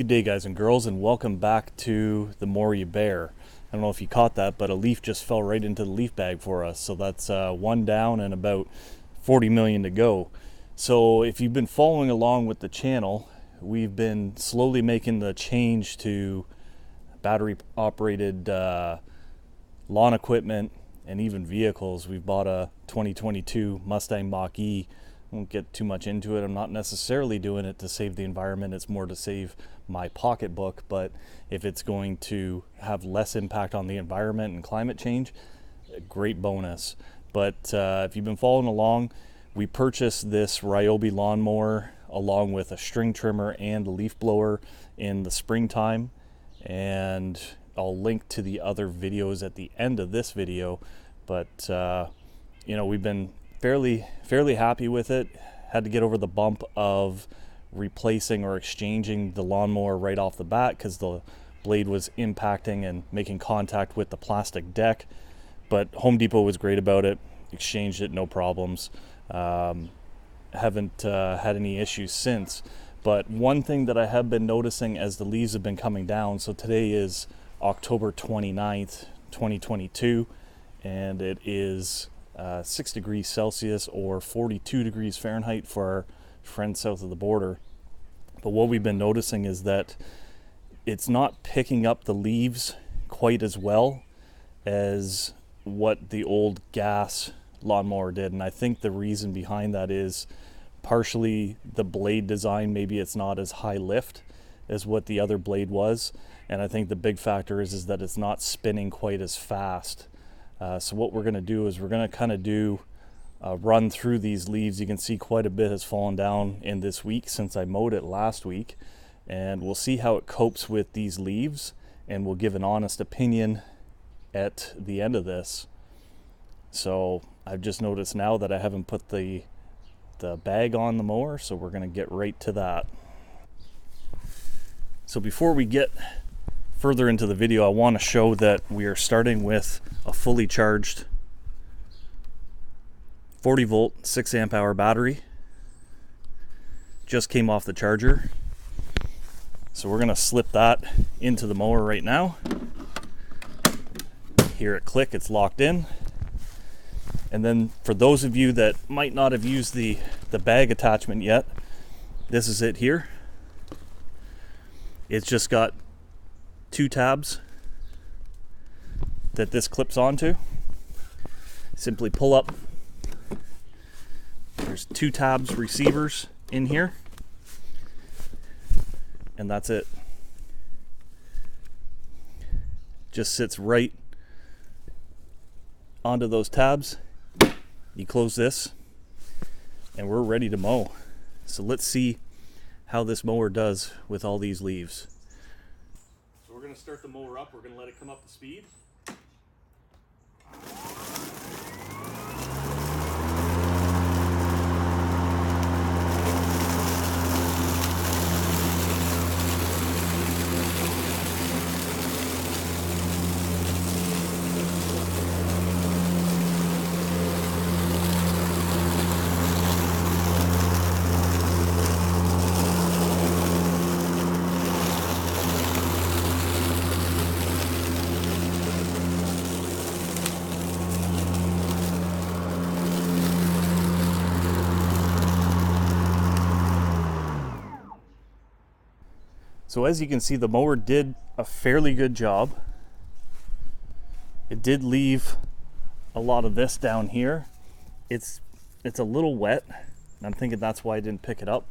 Good day, guys and girls, and welcome back to The More You Bear. I don't know if you caught that, but a leaf just fell right into the leaf bag for us. So that's one down and about 40 million to go. So if you've been following along with the channel, we've been slowly making the change to battery-operated lawn equipment and even vehicles. We've bought a 2022 Mustang Mach-E. I won't get too much into it. I'm not necessarily doing it to save the environment. It's more to save my pocketbook. But if it's going to have less impact on the environment and climate change, a great bonus. But if you've been following along, we purchased this Ryobi Lawnmower along with a string trimmer and a leaf blower in the springtime. And I'll link to the other videos at the end of this video. But you know, we've been fairly happy with it. Had to get over the bump of replacing or exchanging the lawnmower right off the bat because the blade was impacting and making contact with the plastic deck. But Home Depot was great about it. Exchanged it, no problems. Haven't had any issues since. But one thing that I have been noticing as the leaves have been coming down, so today is October 29th, 2022, and it is 6 degrees Celsius or 42 degrees Fahrenheit for our friends south of the border. But what we've been noticing is that it's not picking up the leaves quite as well as what the old gas lawnmower did. And I think the reason behind that is partially the blade design. Maybe it's not as high lift as what the other blade was. And I think the big factor is that it's not spinning quite as fast. So what we're going to do is we're going to kind of do a run through these leaves. You can see quite a bit has fallen down in this week since I mowed it last week. And we'll see how it copes with these leaves. And we'll give an honest opinion at the end of this. So I've just noticed now that I haven't put the bag on the mower. So we're going to get right to that. So before we get further into the video, I want to show that we are starting with a fully charged 40 volt 6 amp hour battery. Just came off the charger, so we're going to slip that into the mower right now. Hear it click, it's locked in. And then for those of you that might not have used the bag attachment yet, this is it here. It's just got 2 tabs that this clips onto. Simply pull up. There's 2 tabs receivers in here, and that's it. Just sits right onto those tabs. You close this and we're ready to mow. So let's see how this mower does with all these leaves. So we're going to start the mower up. We're going to let it come up to speed. So as you can see, the mower did a fairly good job. It did leave a lot of this down here. It's a little wet. I'm thinking that's why I didn't pick it up.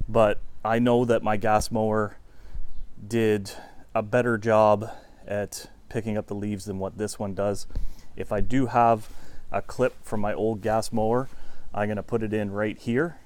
But I know that my gas mower did a better job at picking up the leaves than what this one does. If I do have a clip from my old gas mower, I'm going to put it in right here.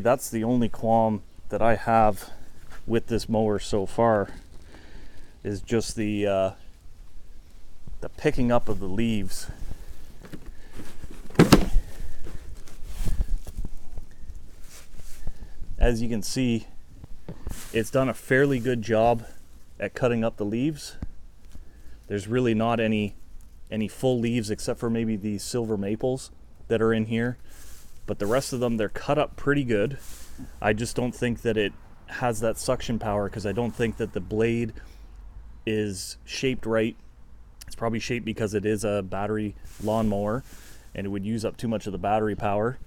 really, that's the only qualm that I have with this mower so far, is just the picking up of the leaves. As you can see, it's done a fairly good job at cutting up the leaves. There's really not any full leaves except for maybe these silver maples that are in here, but the rest of them, they're cut up pretty good. I just don't think that it has that suction power, because I don't think that the blade is shaped right. It's probably shaped because it is a battery lawnmower and it would use up too much of the battery power,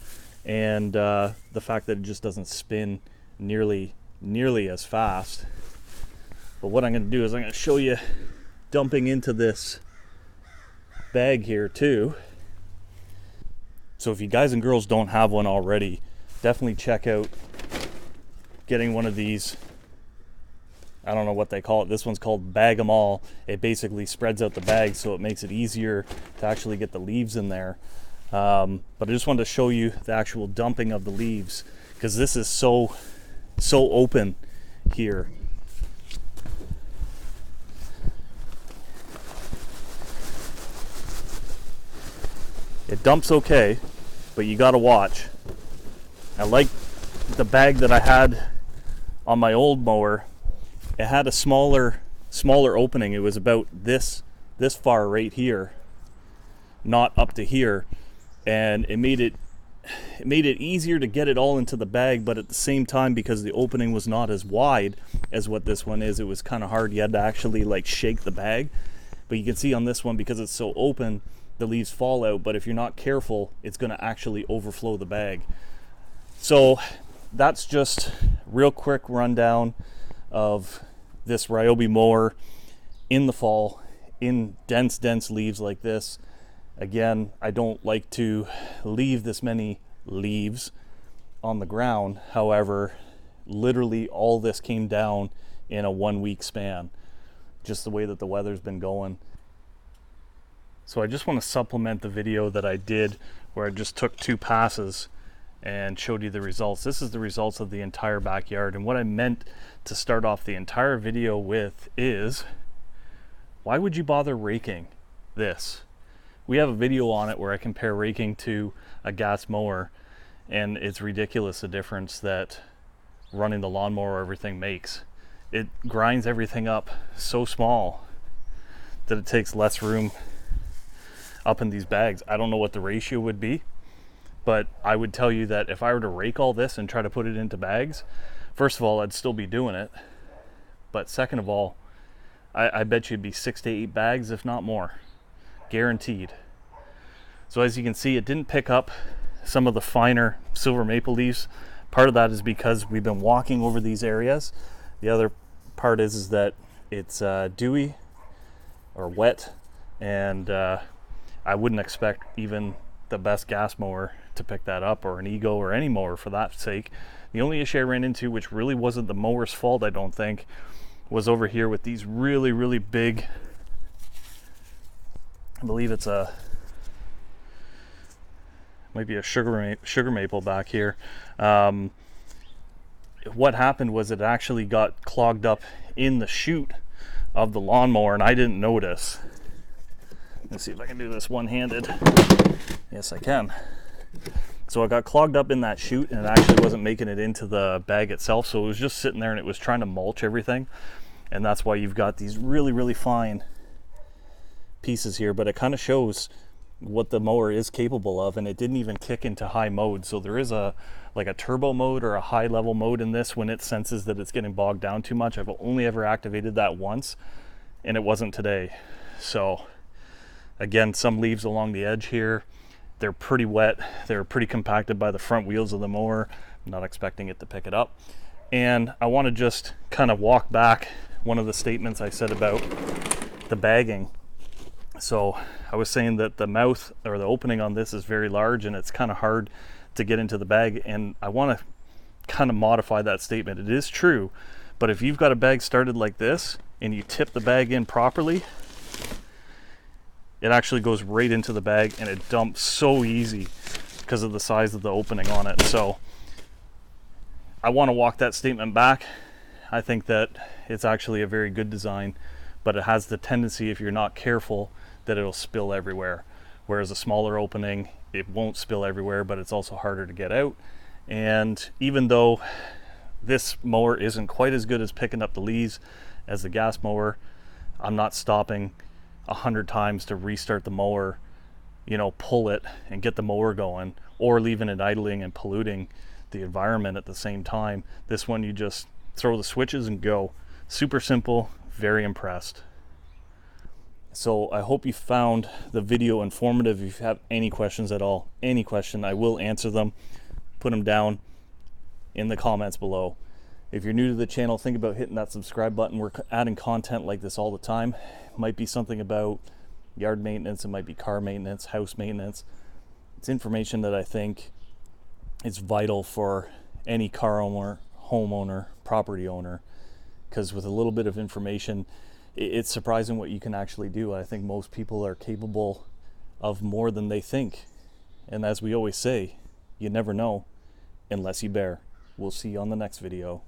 and the fact that it just doesn't spin nearly as fast. But what I'm going to do is I'm going to show you dumping into this bag here too. So if you guys and girls don't have one already, definitely check out getting one of these. I don't know what they call it. This one's called Bag 'em All. It basically spreads out the bag so it makes it easier to actually get the leaves in there. But I just wanted to show you the actual dumping of the leaves, because this is so open here. It dumps okay, but you gotta watch. I like the bag that I had on my old mower. It had a smaller opening. It was about this far right here, not up to here, and it made it easier to get it all into the bag. But at the same time, because the opening was not as wide as what this one is, it was kind of hard. You had to actually like shake the bag. But you can see on this one, because it's so open, the leaves fall out, but if you're not careful, it's going to actually overflow the bag. So that's just real quick rundown of this Ryobi mower in the fall, in dense leaves like this. Again, I don't like to leave this many leaves on the ground. However, literally all this came down in a 1 week span, just the way that the weather's been going. So I just want to supplement the video that I did where I just took 2 passes and showed you the results. This is the results of the entire backyard. And what I meant to start off the entire video with is, why would you bother raking this? We have a video on it where I compare raking to a gas mower, and it's ridiculous the difference that running the lawnmower everything makes. It grinds everything up so small that it takes less room up in these bags. I don't know what the ratio would be, but I would tell you that if I were to rake all this and try to put it into bags, first of all, I'd still be doing it, but second of all, I bet you it'd be 6 to 8 bags, if not more, guaranteed. So as you can see, it didn't pick up some of the finer silver maple leaves. Part of that is because we've been walking over these areas. The other part is that it's dewy or wet, and I wouldn't expect even the best gas mower to pick that up, or an Ego, or any mower for that sake. The only issue I ran into, which really wasn't the mower's fault, I don't think, was over here with these really big, I believe it's might be a sugar maple back here. What happened was it actually got clogged up in the chute of the lawnmower, and I didn't notice. Let's see if I can do this one-handed. Yes, I can. So it got clogged up in that chute, and it actually wasn't making it into the bag itself, so it was just sitting there and it was trying to mulch everything, and that's why you've got these really fine pieces here. But it kind of shows what the mower is capable of, and it didn't even kick into high mode. So there is a turbo mode or a high level mode in this when it senses that it's getting bogged down too much. I've only ever activated that once, and it wasn't today. So again, some leaves along the edge here, they're pretty wet, they're pretty compacted by the front wheels of the mower. I'm not expecting it to pick it up. And I want to just kind of walk back one of the statements I said about the bagging. So I was saying that the mouth, or the opening on this, is very large and it's kind of hard to get into the bag, and I want to kind of modify that statement. It is true, but if you've got a bag started like this and you tip the bag in properly, it actually goes right into the bag and it dumps so easy because of the size of the opening on it. So I want to walk that statement back. I think that it's actually a very good design, but it has the tendency, if you're not careful, that it'll spill everywhere. Whereas a smaller opening, it won't spill everywhere, but it's also harder to get out. And even though this mower isn't quite as good as picking up the leaves as the gas mower, I'm not stopping 100 times to restart the mower, you know, pull it and get the mower going, or leaving it idling and polluting the environment at the same time. This one, you just throw the switches and go. Super simple, very impressed. So I hope you found the video informative. If you have any questions at all, any question, I will answer them. Put them down in the comments below. If you're new to the channel, think about hitting that subscribe button. We're adding content like this all the time. It might be something about yard maintenance, it might be car maintenance, house maintenance. It's information that I think is vital for any car owner, homeowner, property owner, because with a little bit of information, it's surprising what you can actually do. I think most people are capable of more than they think. And as we always say, you never know unless you bear. We'll see you on the next video.